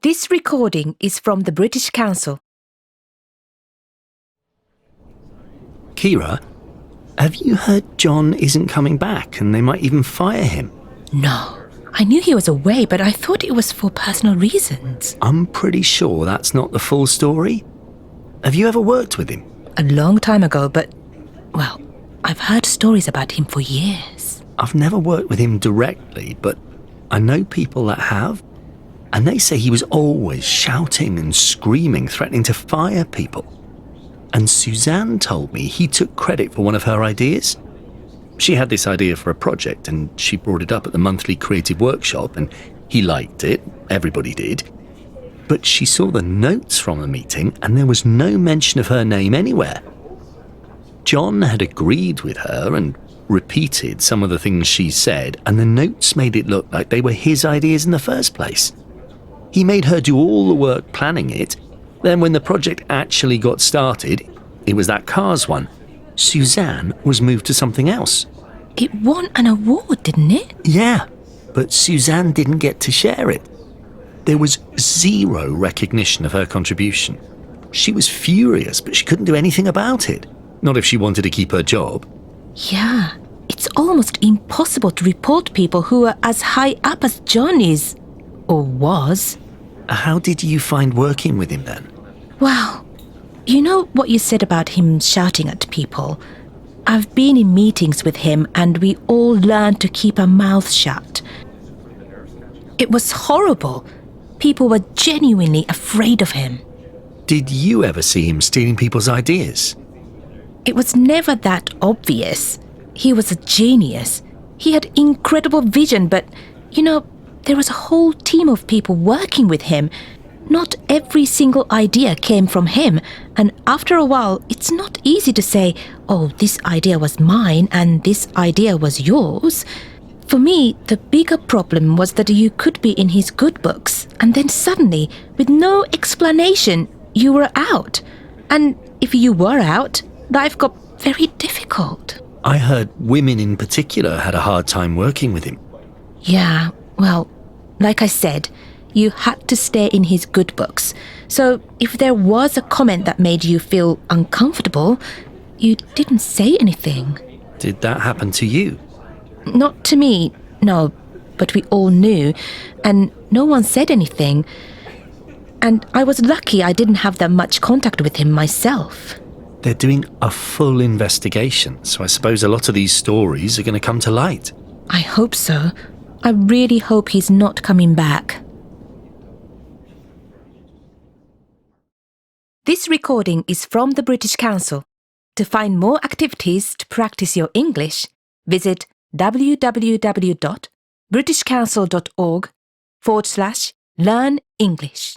This recording is from the British Council. Kira, have you heard John isn't coming back and they might even fire him? No, I knew he was away, but I thought it was for personal reasons. I'm pretty sure that's not the full story. Have you ever worked with him? A long time ago, but, well, I've heard stories about him for years. I've never worked with him directly, but I know people that have. And they say he was always shouting and screaming, threatening to fire people. And Suzanne told me he took credit for one of her ideas. She had this idea for a project and she brought it up at the monthly creative workshop and he liked it, everybody did. But she saw the notes from the meeting and there was no mention of her name anywhere. John had agreed with her and repeated some of the things she said, and the notes made it look like they were his ideas in the first place. He made her do all the work planning it. Then when the project actually got started, it was that Cars one. Suzanne was moved to something else. It won an award, didn't it? Yeah, but Suzanne didn't get to share it. There was zero recognition of her contribution. She was furious, but she couldn't do anything about it. Not if she wanted to keep her job. Yeah, it's almost impossible to report people who are as high up as John is. Or was. How did you find working with him then? Well, you know what you said about him shouting at people? I've been in meetings with him and we all learned to keep our mouths shut. It was horrible. People were genuinely afraid of him. Did you ever see him stealing people's ideas? It was never that obvious. He was a genius. He had incredible vision, but, there was a whole team of people working with him. Not every single idea came from him, and after a while, it's not easy to say, oh, this idea was mine and this idea was yours. For me, the bigger problem was that you could be in his good books, and then suddenly, with no explanation, you were out. And if you were out, life got very difficult. I heard women in particular had a hard time working with him. Yeah, well, like I said, you had to stay in his good books. So if there was a comment that made you feel uncomfortable, you didn't say anything. Did that happen to you? Not to me, no, but we all knew, and no one said anything. And I was lucky I didn't have that much contact with him myself. They're doing a full investigation, so I suppose a lot of these stories are going to come to light. I hope so. I really hope he's not coming back. This recording is from the British Council. To find more activities to practice your English, visit www.britishcouncil.org/learn English.